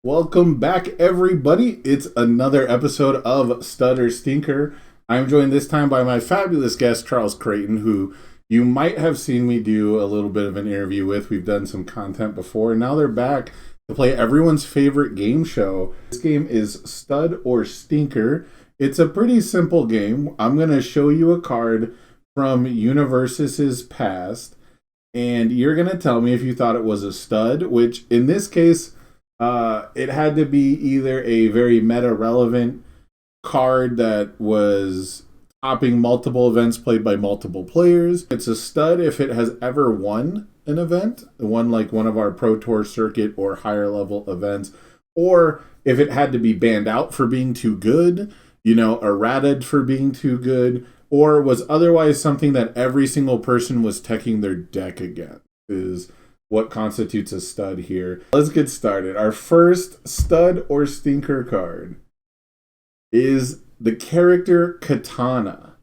Welcome back, everybody. It's another episode of Stud or Stinker. I'm joined this time by my fabulous guest, Charles Creighton, who you might have seen me do a little bit of an interview with. We've done some content before, and now they're back to play everyone's favorite game show. This game is Stud or Stinker. It's a pretty simple game. I'm going to show you a card from Universes past, and you're going to tell me if you thought it was a stud, which in this case, it had to be either a very meta-relevant card that was topping multiple events played by multiple players. It's a stud if it has ever won an event, like one of our Pro Tour circuit or higher level events, or if it had to be banned out for being too good, errated for being too good, or was otherwise something that every single person was teching their deck against, is what constitutes a stud here. Let's get started. Our first stud or stinker card is the character Katana.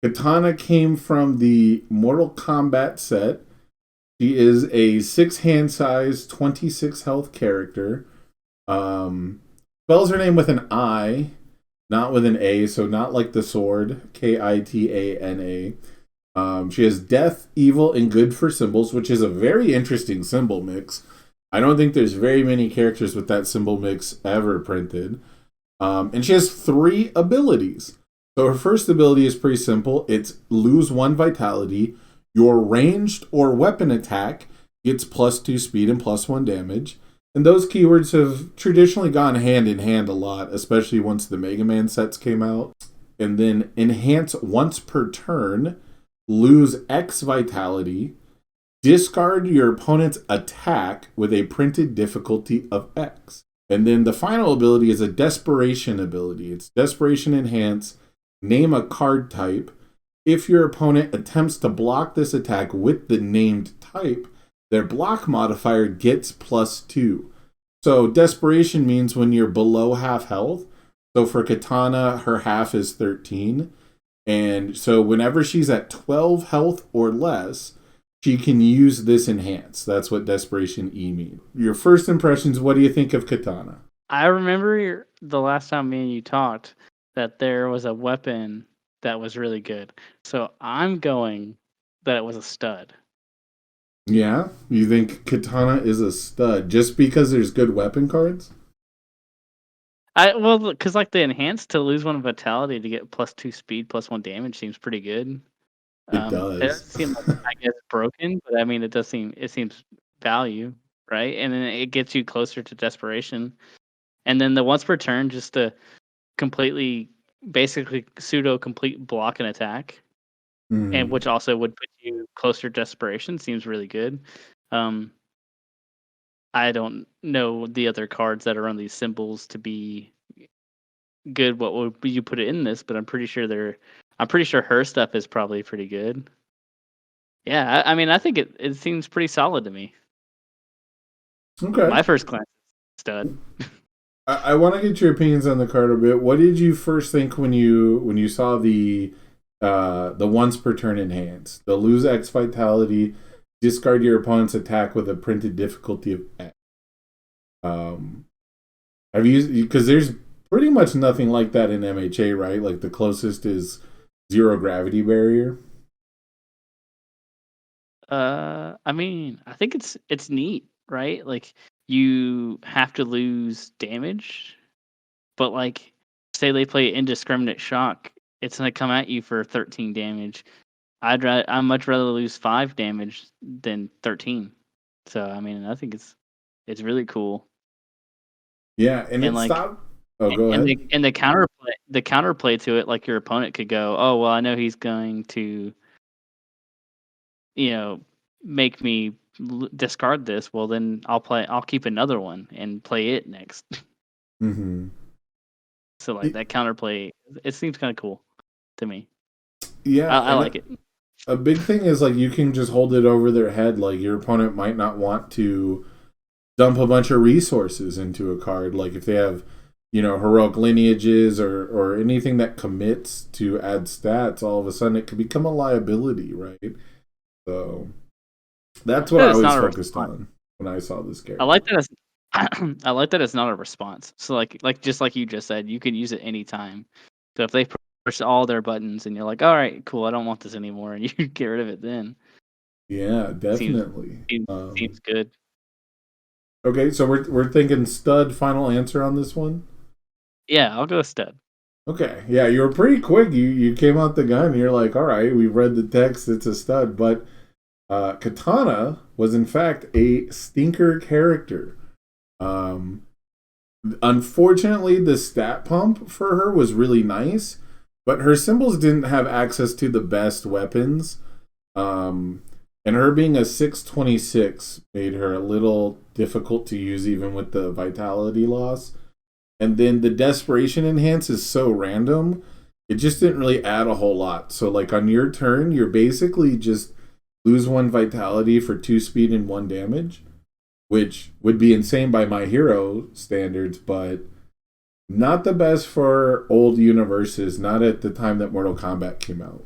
Katana came from the Mortal Kombat set. She is a 6 hand size, 26 health character. Spells her name with an I, not with an A, so not like the sword, Kitana. She has death, evil, and good for symbols, which is a very interesting symbol mix. I don't think there's very many characters with that symbol mix ever printed. And she has 3 abilities. So her first ability is pretty simple. It's lose 1 vitality. Your ranged or weapon attack gets +2 speed and +1 damage. And those keywords have traditionally gone hand in hand a lot, especially once the Mega Man sets came out. And then enhance once per turn. Lose X vitality, discard your opponent's attack with a printed difficulty of X. And then the final ability is a desperation ability. It's desperation enhance, name a card type. If your opponent attempts to block this attack with the named type, their block modifier gets +2. So desperation means when you're below half health. So for Katana, her half is 13. And so whenever she's at 12 health or less, she can use this enhance. That's what Desperation E means. Your first impressions, what do you think of Katana? I remember the last time me and you talked that there was a weapon that was really good. So I'm going that it was a stud. Yeah? You think Katana is a stud just because there's good weapon cards? Because like the enhance to lose 1 vitality to get +2 speed, +1 damage seems pretty good. It It doesn't does. seem like, I guess, broken, but I mean, it seems value, right? And then it gets you closer to desperation. And then the once per turn, just to basically pseudo complete block and attack, and which also would put you closer to desperation, seems really good. I don't know the other cards that are on these symbols to be good. What would you put it in this? But I'm pretty sure her stuff is probably pretty good. Yeah, I mean, I think it seems pretty solid to me. Okay. My first glance, stud. I want to get your opinions on the card a bit. What did you first think when you saw the once per turn enhance? The lose X vitality, discard your opponent's attack with a printed difficulty of X. Have you, because there's pretty much nothing like that in MHA, right? Like the closest is 0 gravity barrier. I mean, I think it's neat, right? Like you have to lose damage, but like say they play indiscriminate shock, it's gonna come at you for 13 damage. I'd much rather lose 5 damage than 13. So I mean, I think it's really cool. Yeah, and it like stopped. Oh, go ahead. And the counterplay to it, like your opponent could go, oh well, I know he's going to, make me discard this. Well, then I'll keep another one and play it next. Mm-hmm. So like that counterplay, it seems kind of cool to me. Yeah, I like it. A big thing is like you can just hold it over their head. Like your opponent might not want to dump a bunch of resources into a card. Like if they have, heroic lineages or anything that commits to add stats, all of a sudden it could become a liability, right? So that's what I was focused on. when I saw this character. I like that. I like that it's not a response. So like just like you just said, you can use it anytime. So if they push all their buttons and you're like, all right, cool, I don't want this anymore, and you get rid of it, then Yeah, seems definitely. seems, seems good. Okay, so we're thinking stud. Final answer on this one. Yeah, I'll go stud. Okay, yeah, you were pretty quick. You came out the gun. You're like, all right, we read the text. It's a stud, but Katana was in fact a stinker character. Um, Unfortunately, the stat pump for her was really nice, but her symbols didn't have access to the best weapons. Um, and her being a 626 made her a little difficult to use, even with the vitality loss. And then the desperation enhance is so random, it just didn't really add a whole lot. So, like on your turn, you're basically just lose 1 vitality for 2 speed and 1 damage, which would be insane by my hero standards, but not the best for old universes, not at the time that Mortal Kombat came out.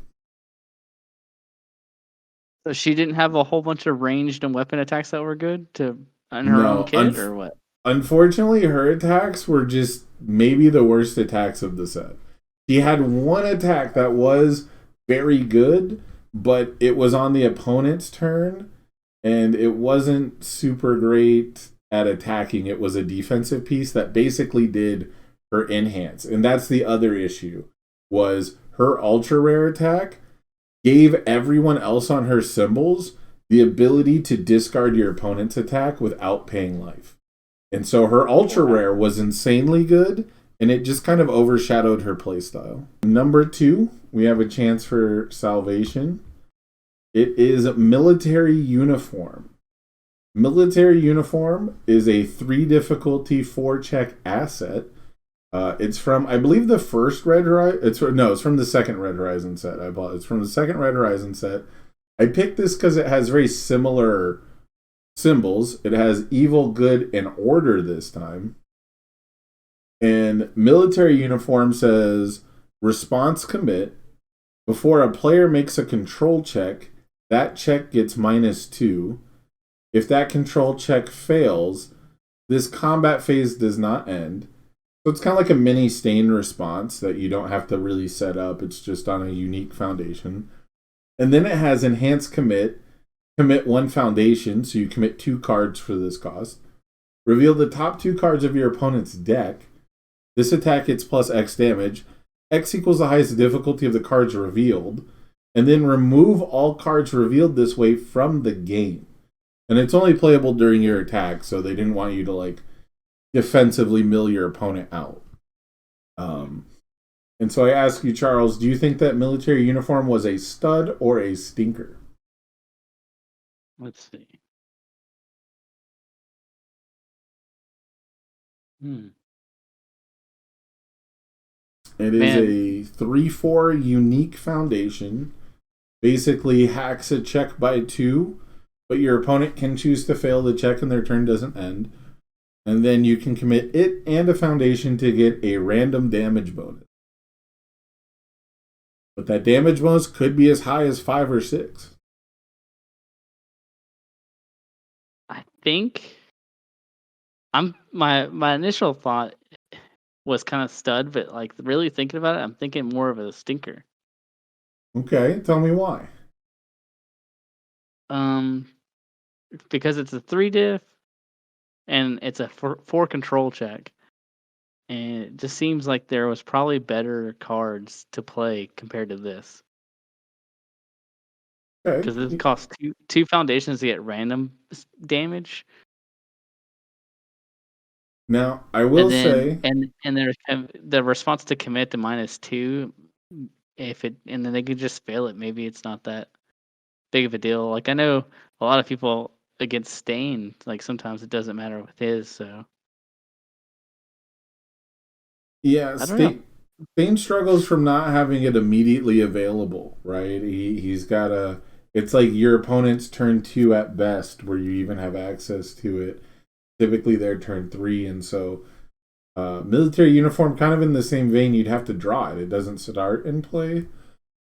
So she didn't have a whole bunch of ranged and weapon attacks that were good to on her own No, kit, or what? unfortunately, her attacks were just maybe the worst attacks of the set. She had one attack that was very good, but it was on the opponent's turn, and it wasn't super great at attacking. It was a defensive piece that basically did her enhance, and that's the other issue. Was her ultra rare attack gave everyone else on her symbols the ability to discard your opponent's attack without paying life. And so her ultra rare was insanely good, and it just kind of overshadowed her playstyle. Number 2, we have a chance for salvation. It is military uniform. Military uniform is a 3 difficulty 4 check asset. It's from, I believe, the first Red Horizon. It's from the second Red Horizon set. It's from the second Red Horizon set. I picked this because it has very similar symbols. It has evil, good, and order this time. And military uniform says response commit. Before a player makes a control check, that check gets -2. If that control check fails, this combat phase does not end. So it's kind of like a mini stain response that you don't have to really set up. It's just on a unique foundation. And then it has enhanced commit. Commit 1 foundation, so you commit 2 cards for this cost. Reveal the top 2 cards of your opponent's deck. This attack gets plus X damage. X equals the highest difficulty of the cards revealed. And then remove all cards revealed this way from the game. And it's only playable during your attack, so they didn't want you to like defensively mill your opponent out. And so I ask you, Charles, do you think that military uniform was a stud or a stinker? Let's see. It is a 3/4 unique foundation. Basically hacks a check by 2, but your opponent can choose to fail the check and their turn doesn't end. And then you can commit it and a foundation to get a random damage bonus. But that damage bonus could be as high as 5 or 6. I think my initial thought was kind of stud, but like really thinking about it, I'm thinking more of a stinker. Okay, tell me why. Because it's a 3 diff and it's a 4 control check. And it just seems like there was probably better cards to play compared to this. Okay. Because this costs two foundations to get random damage. Now, I will say, and there's the response to commit to -2. And then they could just fail it. Maybe it's not that big of a deal. Like I know a lot of people against Stain. Like sometimes it doesn't matter with his. So yeah, I don't know. Stain struggles from not having it immediately available, right? He's got a. It's like your opponent's turn 2 at best, where you even have access to it. Typically, their turn 3, and so military uniform, kind of in the same vein, you'd have to draw it. It doesn't start in play.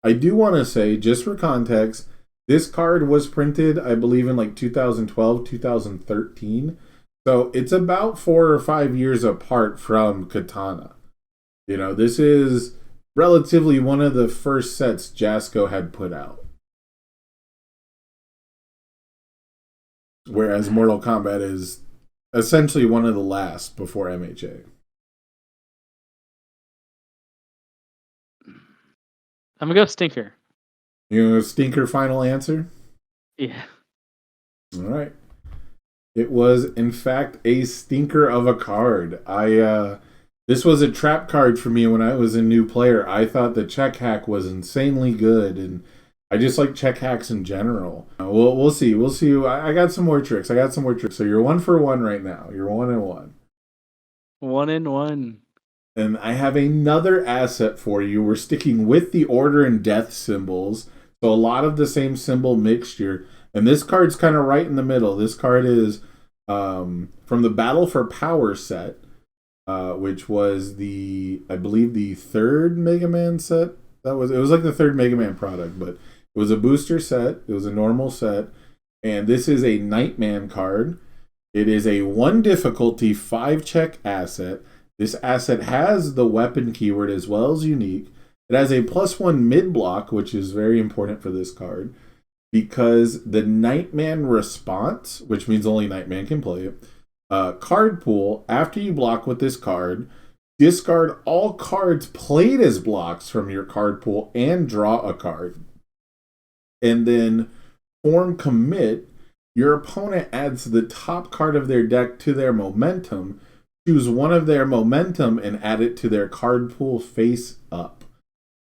I do want to say, just for context, This card was printed, I believe, in like 2012, 2013. So it's about 4 or 5 years apart from Katana. This is relatively one of the first sets Jasco had put out. Whereas Mortal Kombat is essentially one of the last before MHA. I'm going to go Stinker. Stinker final answer? Yeah. All right. It was, in fact, a stinker of a card. This was a trap card for me when I was a new player. I thought the check hack was insanely good, and I just like check hacks in general. We'll see. We'll see. I got some more tricks. So you're 1-for-1 right now. You're 1-1. 1-1. And I have another asset for you. We're sticking with the order and death symbols. So a lot of the same symbol mixture. And this card's kind of right in the middle. This card is from the Battle for Power set, which was I believe the third Mega Man set. It was like the third Mega Man product, but it was a booster set. It was a normal set. And this is a Nightman card. It is a 1 difficulty 5 check asset. This asset has the weapon keyword as well as unique. It has a +1 mid block, which is very important for this card, because the Nightman response, which means only Nightman can play it, card pool, after you block with this card, discard all cards played as blocks from your card pool and draw a card. And then form commit, your opponent adds the top card of their deck to their momentum. Choose one of their momentum and add it to their card pool face up.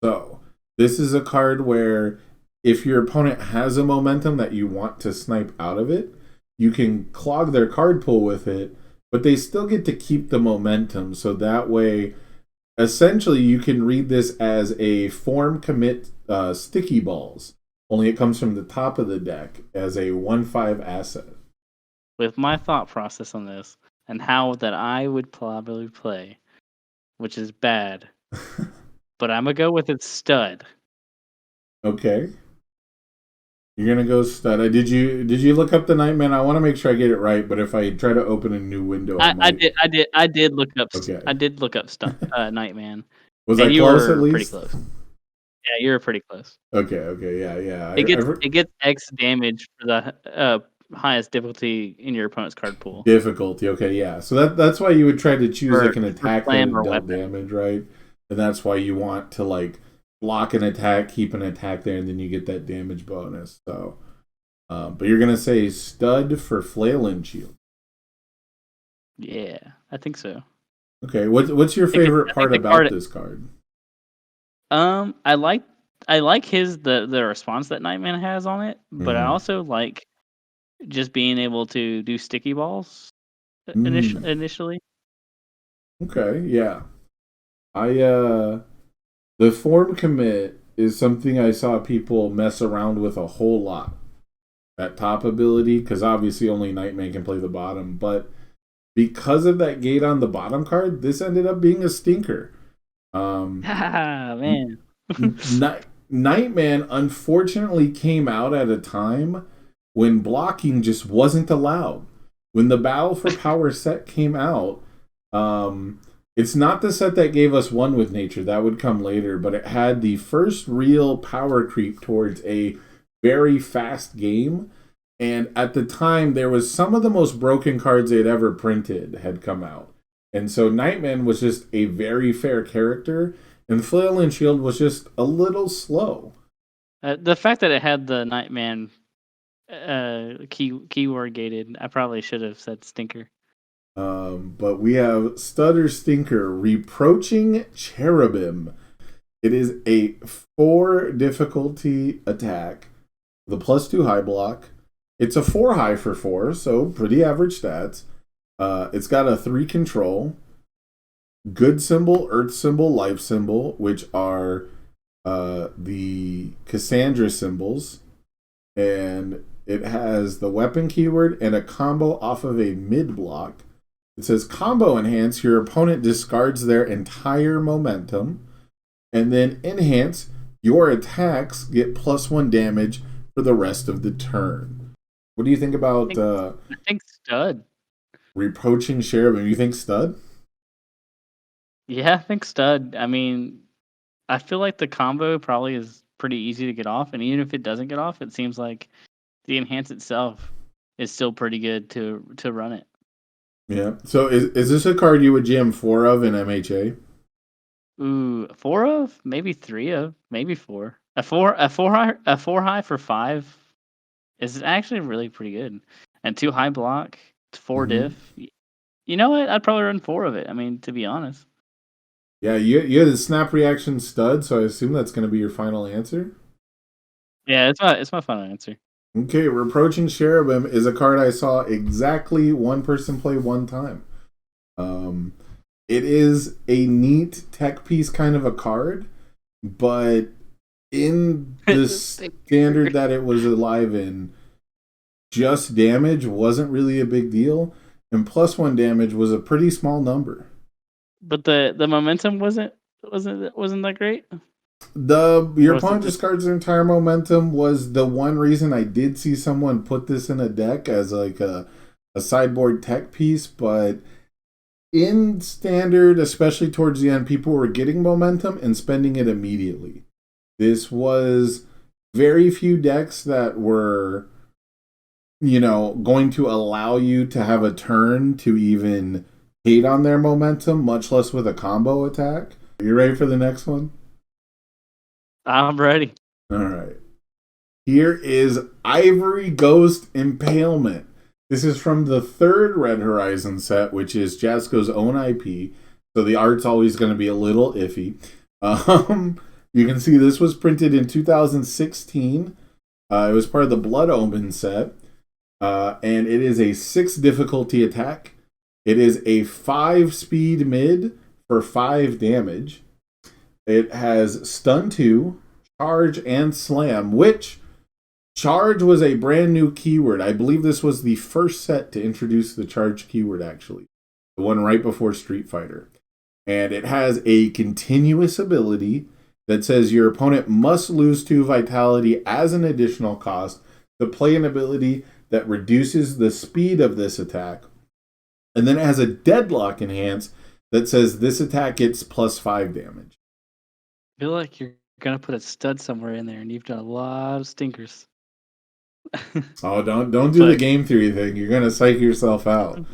So, this is a card where if your opponent has a momentum that you want to snipe out of it, you can clog their card pool with it, but they still get to keep the momentum. So that way, essentially, you can read this as a form commit sticky balls. Only it comes from the top of the deck as a 1/5 asset. With my thought process on this, and how that I would probably play, which is bad. But I'm going to go with its stud. Okay. You're going to go stud. Did you look up the Nightman? I want to make sure I get it right, but if I try to open a new window, I did look up Okay. I did look up Nightman. Was I close at least? Pretty close. Yeah, you were pretty close. Okay, yeah. It gets X damage for the highest difficulty in your opponent's card pool. Difficulty, okay, yeah. So that's why you would try to choose like an attack that dealt weapon damage, right? And that's why you want to like block an attack, keep an attack there, and then you get that damage bonus. So, but you're gonna say stud for flail and shield. Yeah, I think so. Okay, what's your favorite part about this card? I like the response that Nightman has on it, but I also like just being able to do sticky balls initially. Okay, yeah. The form commit is something I saw people mess around with a whole lot. That top ability, because obviously only Nightman can play the bottom, but because of that gate on the bottom card, this ended up being a stinker. Man. Nightman unfortunately came out at a time when blocking just wasn't allowed. When the Battle for Power set came out, it's not the set that gave us One with Nature, that would come later, but it had the first real power creep towards a very fast game. And at the time, there was some of the most broken cards they'd ever printed had come out. And so Nightman was just a very fair character, and Flail and Shield was just a little slow. The fact that it had the Nightman keyword gated, I probably should have said stinker. But we have Stutter Stinker, Reproaching Cherubim. It is a 4 difficulty attack, the +2 high block. It's a 4 high for 4, so pretty average stats. It's got a 3 control, good symbol, earth symbol, life symbol, which are the Cassandra symbols, and it has the weapon keyword and a combo off of a mid block. It says combo enhance, your opponent discards their entire momentum, and then enhance, your attacks get +1 damage for the rest of the turn. What do you think about I think stud. reproaching cherubim? You think stud? Yeah, I think stud. I mean, I feel like the combo probably is pretty easy to get off, and even if it doesn't get off, it seems like the enhance itself is still pretty good to run it. Yeah. So is this a card you would jam 4 of in MHA? Ooh, 4 of, maybe 3 of, maybe 4. A four high for 5 is actually really pretty good, and 2 high block, 4 Mm-hmm. diff. You know what? I'd probably run 4 of it. I mean, to be honest. Yeah, you had a snap reaction stud, so I assume that's going to be your final answer. Yeah, it's my final answer. Okay, Reproaching Cherubim is a card I saw exactly one person play one time. It is a neat tech piece kind of a card, but in the standard that it was alive in, just damage wasn't really a big deal, and +1 damage was a pretty small number. But the momentum wasn't that great? Your Or was it opponent just discards their entire momentum was the one reason I did see someone put this in a deck as like a sideboard tech piece, but in standard, especially towards the end, people were getting momentum and spending it immediately. This was very few decks that were, going to allow you to have a turn to even hate on their momentum, much less with a combo attack. Are you ready for the next one? I'm ready. All right. Here is Ivory Ghost Impalement. This is from the third Red Horizon set, which is Jasko's own IP. So the art's always going to be a little iffy. You can see this was printed in 2016. It was part of the Blood Omen set. And it is a 6 difficulty attack. It is a 5 speed mid for 5 damage. It has Stun 2, Charge, and Slam, which Charge was a brand new keyword. I believe this was the first set to introduce the Charge keyword, actually. The one right before Street Fighter. And it has a continuous ability that says your opponent must lose 2 vitality as an additional cost to play an ability that reduces the speed of this attack. And then it has a Deadlock enhance that says this attack gets +5 damage. I feel like you're gonna put a stud somewhere in there, and you've done a lot of stinkers. Oh, don't do the game theory thing. You're gonna psych yourself out.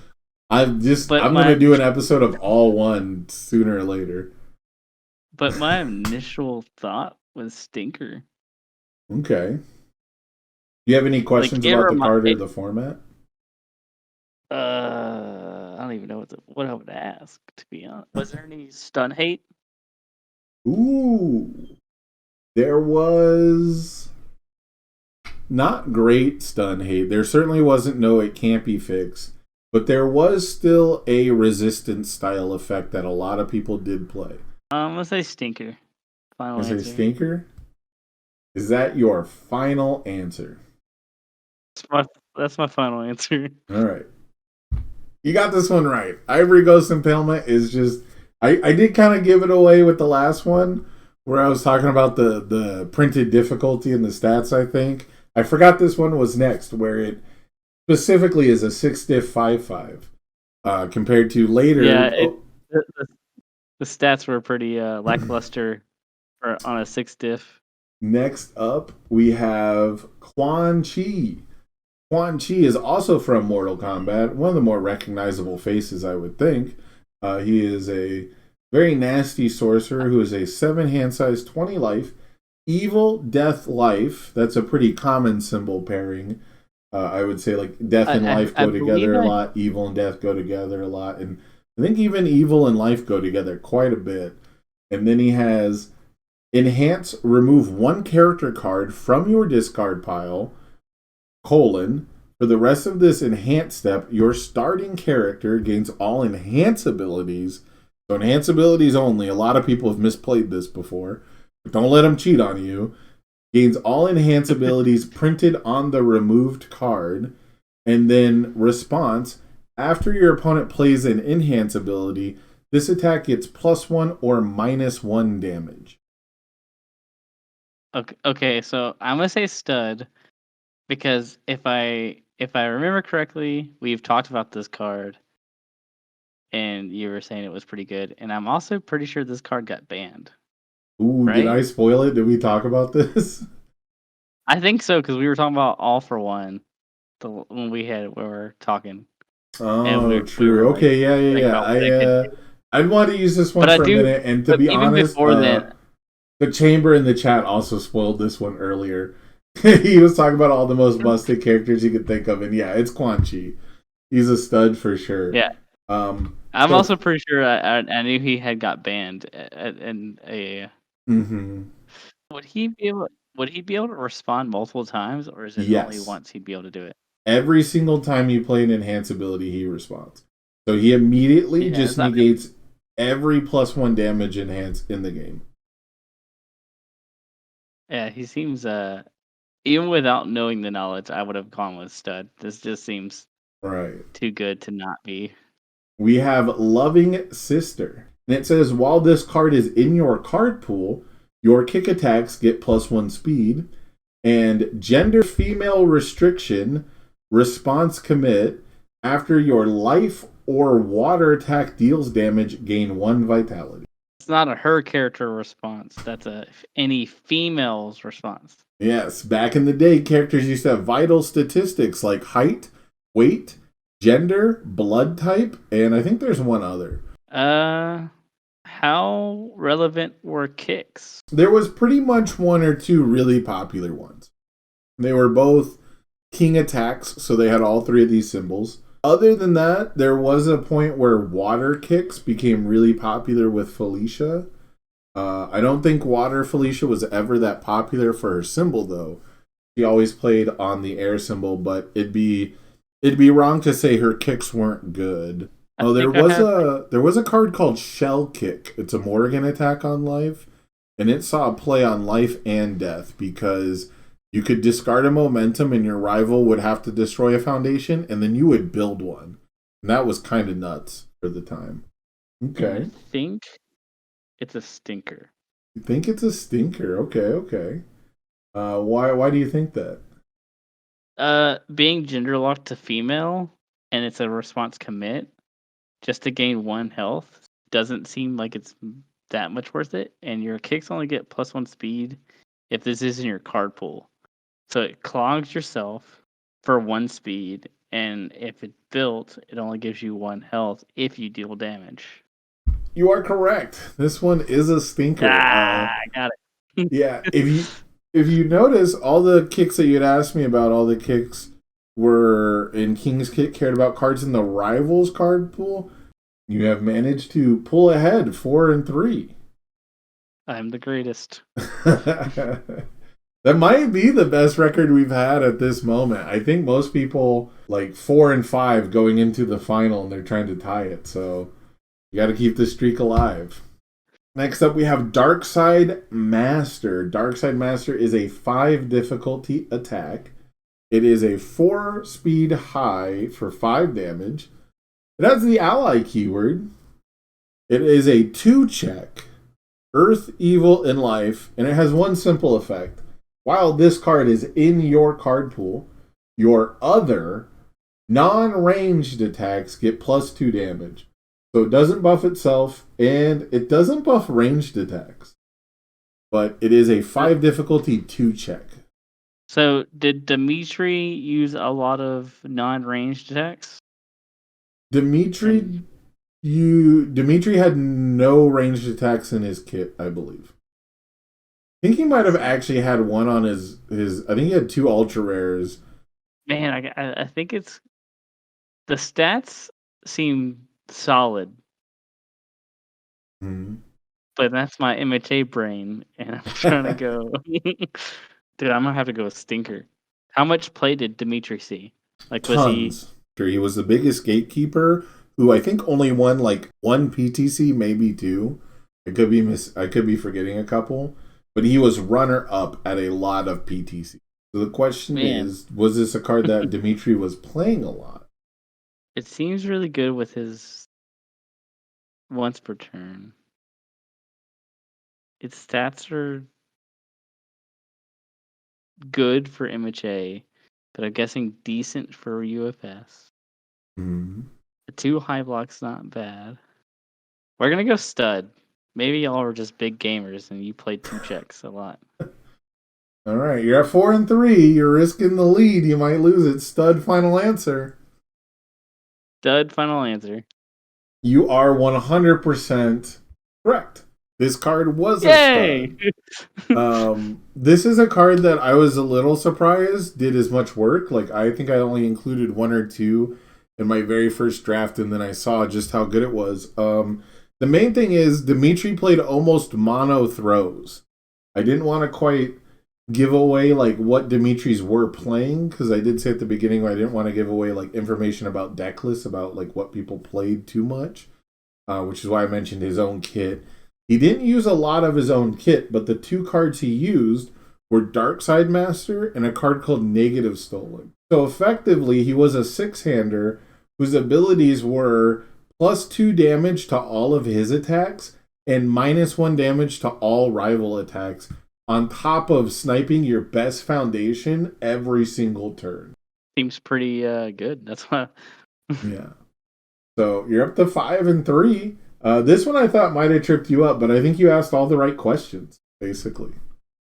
I'm gonna do an episode of all one sooner or later. But my initial thought was stinker. Okay. Do you have any questions about the card or the format? I don't even know what I would ask, to be honest. Was there any stun hate? Ooh. There was not great stun hate. There certainly wasn't no it can't be fixed. But there was still a resistance style effect that a lot of people did play. Let's say stinker. Final answer. Say stinker? Is that your final answer? That's my final answer. All right. You got this one right. Ivory Ghost Impalement is just... I did kind of give it away with the last one, where I was talking about the printed difficulty and the stats, I think. I forgot this one was next, where it specifically is a 6 diff 5/5. Compared to later... Yeah, the stats were pretty lackluster on a 6 diff. Next up, we have Quan Chi. Quan Chi is also from Mortal Kombat, one of the more recognizable faces, I would think. He is a very nasty sorcerer who is a 7 hand size, 20 life, evil, death, life. That's a pretty common symbol pairing. I would say like death and life go together a lot, evil and death go together a lot, and I think even evil and life go together quite a bit. And then he has enhance, remove 1 character card from your discard pile, for the rest of this enhance step, your starting character gains all enhance abilities. So enhance abilities only. A lot of people have misplayed this before. But don't let them cheat on you. Gains all enhance abilities printed on the removed card. And then response. After your opponent plays an enhance ability, this attack gets +1 or -1 damage. Okay, so I'm gonna say stud. because if I remember correctly, we've talked about this card, and you were saying it was pretty good, and I'm also pretty sure this card got banned, Ooh, did right? I spoil it? Did we talk about this? I think so because we were talking about All for One when we were talking, and Oh, we were true. like Okay, yeah, yeah, saying yeah. about what it could do. I'd want to use this one But I for a do. minute, and to But be even honest, before then, the chamber in the chat also spoiled this one earlier. He was talking about all the most busted characters he could think of, and yeah, it's Quan Chi. He's a stud for sure. yeah, I'm So also pretty sure I knew he had got banned in a. mhm. Would he be able? Would he be able to respond multiple times, or is it only Yes, once he'd be able to do it? every single time you play an enhance ability, he responds. So he immediately Yeah, just negates every +1 damage enhance in the game. yeah. He seems even without knowing the knowledge, I would have gone with stud. This just seems Right. too good to not be. We have Loving Sister. And it says while this card is in your card pool, your kick attacks get +1 speed, and gender female restriction response commit after your life or water attack deals damage gain 1 vitality. It's not a her character response. That's any female's response. Yes, back in the day, characters used to have vital statistics like height, weight, gender, blood type, and I think there's one other. How relevant were kicks? There was pretty much one or two really popular ones. They were both king attacks, so they had all three of these symbols. Other than that, there was a point where water kicks became really popular with Felicia. I don't think Water Felicia was ever that popular for her symbol, though. She always played on the air symbol, but it'd be wrong to say her kicks weren't good. Oh, there was a card called Shell Kick. It's a Morrigan attack on life, and it saw a play on life and death because you could discard a momentum and your rival would have to destroy a foundation, and then you would build one. And that was kind of nuts for the time. I Okay. think it's a stinker. You think it's a stinker? Okay, okay. Why do you think that? Being gender locked to female and it's a response commit just to gain 1 health doesn't seem like it's that much worth it. And your kicks only get +1 speed if this is in your card pool. So it clogs yourself for 1 speed, and if it's built, it only gives you 1 health if you deal damage. You are correct. This one is a stinker. I got it. Yeah, if you notice, all the kicks that you'd asked me about, all the kicks were in King's Kick cared about cards in the rivals card pool. You have managed to pull ahead 4-3. I'm the greatest. That might be the best record we've had at this moment. I think most people like 4-5 going into the final, and they're trying to tie it. So you got to keep this streak alive. Next up, we have Darkside Master. Darkside Master is a 5 difficulty attack. It is a 4 speed high for 5 damage. It has the ally keyword. It is a 2 check. Earth, Evil, and Life. And it has one simple effect. While this card is in your card pool, your other non-ranged attacks get +2 damage. So it doesn't buff itself, and it doesn't buff ranged attacks. But it is a 5 difficulty 2 check. So did Dimitri use a lot of non-ranged attacks? Dimitri had no ranged attacks in his kit, I believe. I think he might have actually had one on his I think he had 2 ultra rares. Man, I think it's the stats seem solid, but that's my MHA brain, and I'm trying to go. Dude, I'm gonna have to go with stinker. How much play did Dimitri see? Like, was he? Tons. He was the biggest gatekeeper, who I think only won like 1 PTC, maybe 2. I could be forgetting a couple, but he was runner up at a lot of PTC. So the question is, was this a card that Dimitri was playing a lot? It seems really good with his once per turn. Its stats are good for MHA. but I'm guessing decent for UFS. Mm-hmm. The 2 high block's not bad. We're gonna go stud. Maybe y'all are just big gamers and you play 2 checks a lot. All right, you're at 4 and 3. You're risking the lead. You might lose it. Stud final answer. Stud final answer. You are 100% correct. This card was Yay! a stud. This is a card that I was a little surprised did as much work. Like, I think I only included 1 or 2 in my very first draft, and then I saw just how good it was. The main thing is Dimitri played almost mono throws. I didn't want to quite give away like what Dimitri's were playing, because I did say at the beginning I didn't want to give away like information about deck lists, about like what people played too much, which is why I mentioned his own kit. He didn't use a lot of his own kit, but the 2 cards he used were Dark Side Master and a card called Negative Stolen. So effectively, he was a 6-hander whose abilities were +2 damage to all of his attacks and -1 damage to all rival attacks, on top of sniping your best foundation every single turn. Seems pretty good. That's why. Yeah. So you're up to 5 and 3. This one I thought might have tripped you up, but I think you asked all the right questions, basically.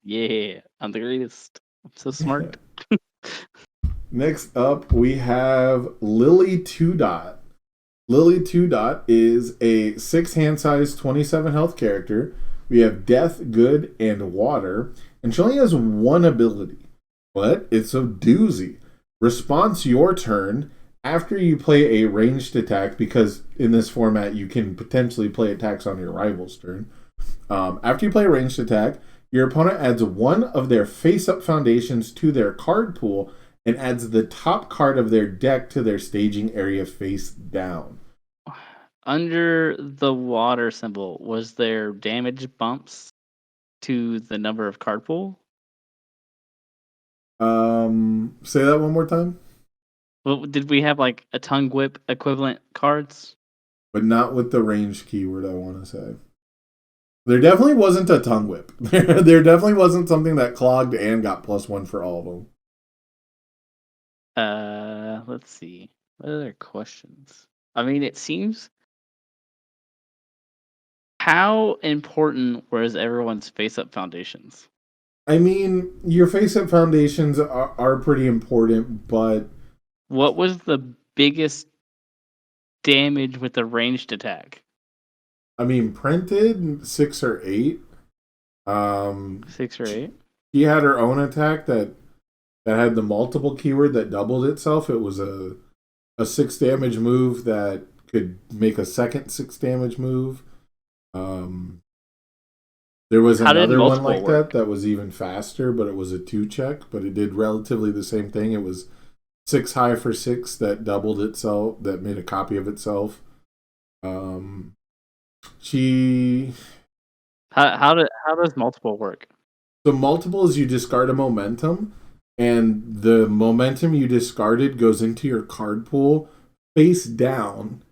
Yeah, I'm the greatest. I'm so smart. Next up, we have Lily 2 Dot. Lily 2 Dot is a 6 hand size, 27 health character. We have Death, Good, and Water, and she only has 1 ability, but it's a doozy. Response your turn after you play a ranged attack, because in this format you can potentially play attacks on your rival's turn. After you play a ranged attack, your opponent adds 1 of their face-up foundations to their card pool and adds the top card of their deck to their staging area face down. Under the water symbol, was there damage bumps to the number of card pool? Say that one more time. Well, did we have like a tongue whip equivalent cards? But not with the range keyword, I want to say. There definitely wasn't a tongue whip. There definitely wasn't something that clogged and got +1 for all of them. Let's see. What other questions? I mean, it seems. How important was everyone's face-up foundations? I mean, your face-up foundations are pretty important, but What was the biggest damage with the ranged attack? I mean, printed 6 or 8. 6 or 8? She had her own attack that had the multiple keyword that doubled itself. It was a 6 damage move that could make a second 6 damage move. There was another one like that was even faster, but it was a 2 check, but it did relatively the same thing. It was 6 high for 6 that doubled itself, that made a copy of itself. How does multiple work? So multiple is you discard a momentum, and the momentum you discarded goes into your card pool face down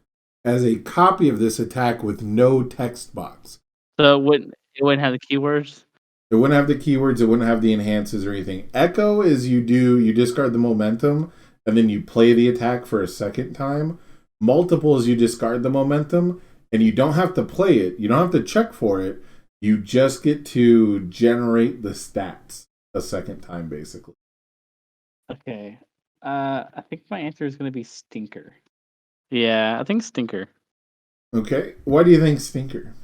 as a copy of this attack with no text box. So it wouldn't have the keywords? It wouldn't have the keywords, it wouldn't have the enhances or anything. Echo is you discard the momentum and then you play the attack for a second time. Multiple is you discard the momentum and you don't have to play it. You don't have to check for it. You just get to generate the stats a second time, basically. Okay. I think my answer is going to be Stinker. Yeah, I think Stinker. Okay. Why do you think Stinker?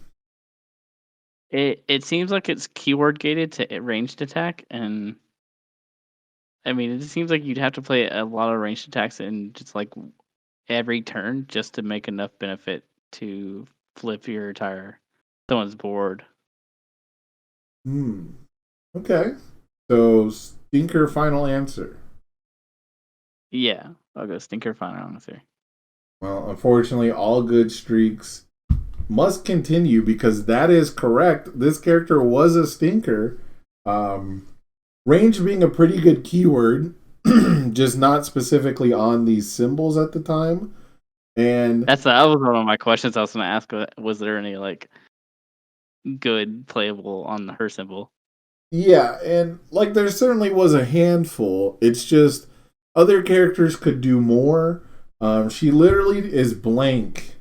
It seems like it's keyword gated to ranged attack, and I mean, it seems like you'd have to play a lot of ranged attacks in just like every turn just to make enough benefit to flip your entire someone's board. Okay. So Stinker final answer. Yeah, I'll go Stinker final answer. Well, unfortunately, all good streaks must continue because that is correct. This character was a Stinker. Range being a pretty good keyword, just not specifically on these symbols at the time. And that was one of my questions I was going to ask. Was there any like good playable on her symbol? Yeah, and like there certainly was a handful. It's just Other characters could do more. She literally is blank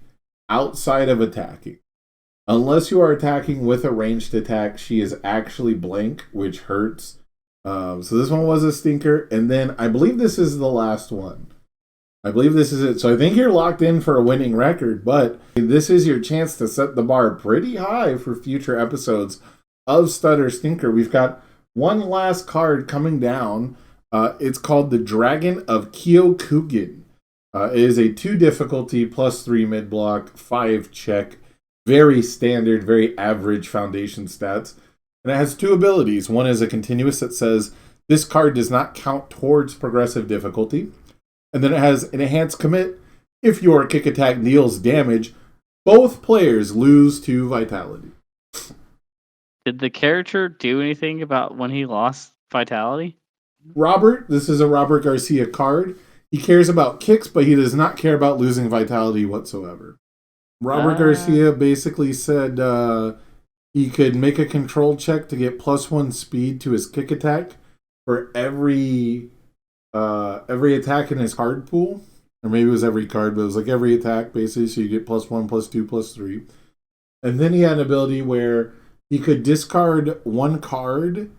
outside of attacking. Unless you are attacking with a ranged attack, she is actually blank, which hurts. So this one was a stinker. And then I believe this is the last one. I believe this is it. So I think you're locked in for a winning record, but this is your chance to set the bar pretty high for future episodes of Stutter Stinker. We've got one last card coming down. It's called the Dragon of Kyokugen. It is a 2 difficulty plus 3 mid block, 5 check. Very standard, very average foundation stats. And it has 2 abilities. One is a continuous that says this card does not count towards progressive difficulty. And then it has an enhanced commit. If your kick attack deals damage, both players lose 2 vitality. Did the character do anything about when he lost vitality? Robert, this is a Robert Garcia card. He cares about kicks, but he does not care about losing vitality whatsoever. Robert Garcia basically said he could make a control check to get +1 speed to his kick attack for every attack in his card pool. Or maybe it was every card, but it was like every attack basically, so you get +1, +2, +3. And then he had an ability where he could discard 1 card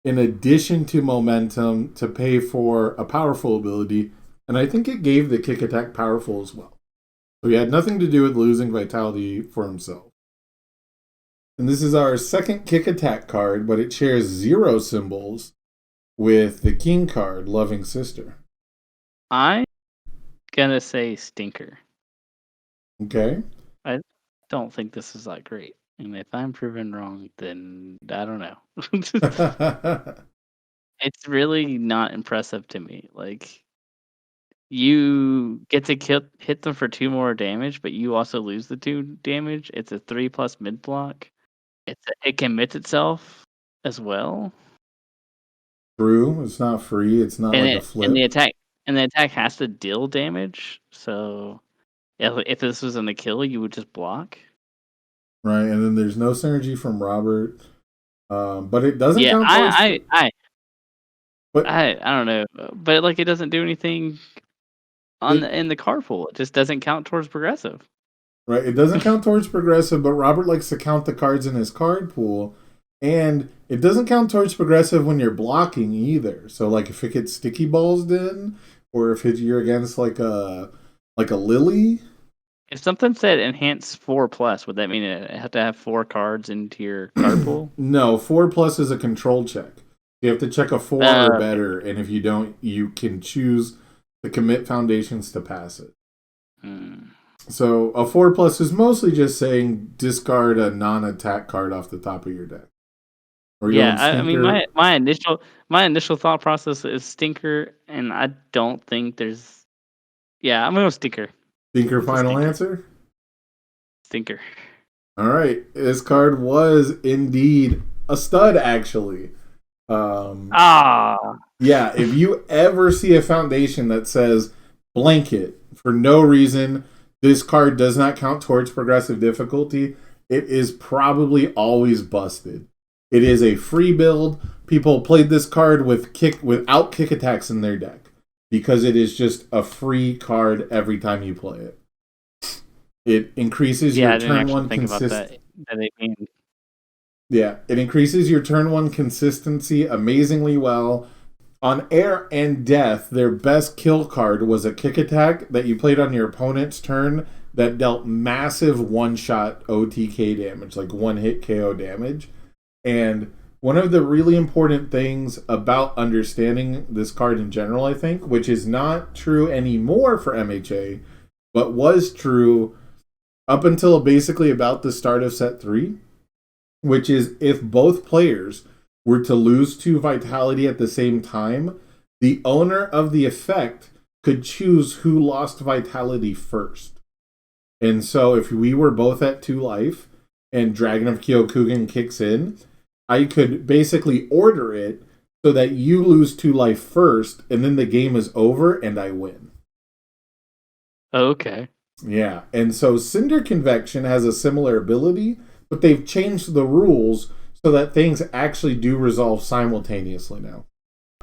in addition to momentum to pay for a powerful ability. And I think it gave the kick attack powerful as well. So he had nothing to do with losing vitality for himself. And this is our second kick attack card, but it shares 0 symbols with the king card, Loving Sister. I'm gonna say stinker. Okay. I don't think this is that great. And if I'm proven wrong, then I don't know. It's really not impressive to me. Like, you get to hit them for 2 more damage, but you also lose the 2 damage. It's a 3+ mid block. It commits itself as well. True. It's not free. It's not like a flip. And the attack has to deal damage. So if this was a kill, you would just block. Right, and then there's no synergy from Robert. But it doesn't count towards... I don't know. But like, it doesn't do anything in the card pool. It just doesn't count towards progressive. Right, it doesn't count towards progressive, but Robert likes to count the cards in his card pool, and it doesn't count towards progressive when you're blocking either. So, like, if it gets sticky balls in, or if you're against like a Lily. If something said enhance 4+, would that mean it have to have 4 cards into your card pool? No, 4+ is a control check. You have to check a 4 or better, and if you don't, you can choose to commit foundations to pass it. So a 4+ is mostly just saying discard a non-attack card off the top of your deck. I mean, my initial thought process is stinker, and I don't think there's. Yeah, I'm gonna go stinker. Stinker final answer? Stinker. All right, this card was indeed a stud, actually. Yeah, if you ever see a foundation that says blanket for no reason, this card does not count towards progressive difficulty, it is probably always busted. It is a free build. People played this card without kick attacks in their deck because it is just a free card every time you play it. It increases your turn 1 consistency. Yeah, it increases your turn 1 consistency amazingly well. On Air and Death, their best kill card was a kick attack that you played on your opponent's turn that dealt massive one-shot OTK damage, like 1-hit KO damage. And one of the really important things about understanding this card in general, I think, which is not true anymore for MHA, but was true up until basically about the start of set 3, which is if both players were to lose 2 vitality at the same time, the owner of the effect could choose who lost vitality first. And so if we were both at 2 life and Dragon of Kyokugen kicks in, I could basically order it so that you lose 2 life first, and then the game is over and I win. Okay. Yeah, and so Cinder Convection has a similar ability, but they've changed the rules so that things actually do resolve simultaneously now.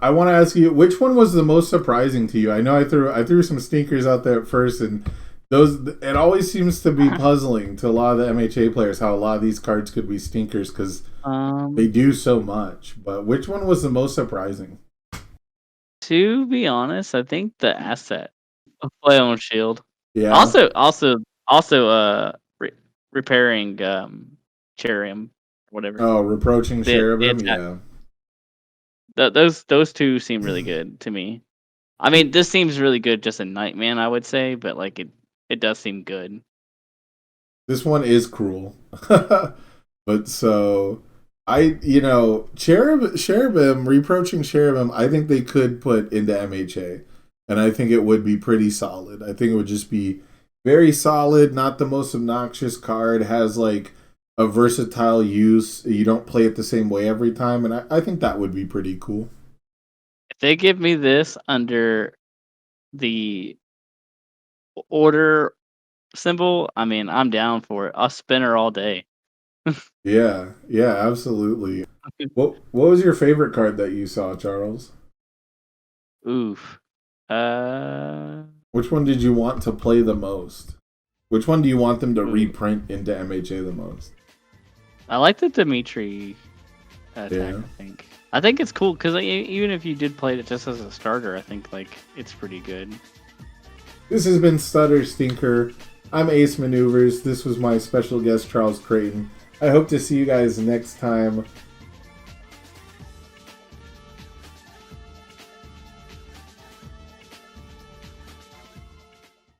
I want to ask you, which one was the most surprising to you? I know I threw some stinkers out there at first, and those it always seems to be puzzling to a lot of the MHA players how a lot of these cards could be stinkers because they Um, do so much. But which one was the most surprising? to be honest, I think the asset of play on shield. Yeah. Also, repairing Cherrim, whatever. Oh, reproaching The cherubim. attack. Yeah. Those two seem really good to me. I mean, this seems really good just in Nightman, I would say, but like it does seem good. This one is cruel. But so cherubim reproaching cherubim. I think they could put into MHA, and I think it would be pretty solid. I think it would just be very solid. Not the most obnoxious card. Has like a versatile use. You don't play it the same way every time, and I think that would be pretty cool. If they give me this under the order symbol, I mean, I'm down for it. I'll spin her all day. Yeah, yeah, absolutely. What was your favorite card that you saw, Charles? Oof. Uh, Which one did you want to play the most? Which one do you want them to ooh. reprint into MHA the most? I like the Dimitri attack. Yeah. I think it's cool because even if you did play it just as a starter, I think like it's pretty good. This has been Stutter Stinker. I'm Ace Maneuvers. This was my special guest, Charles Creighton. I hope to see you guys next time.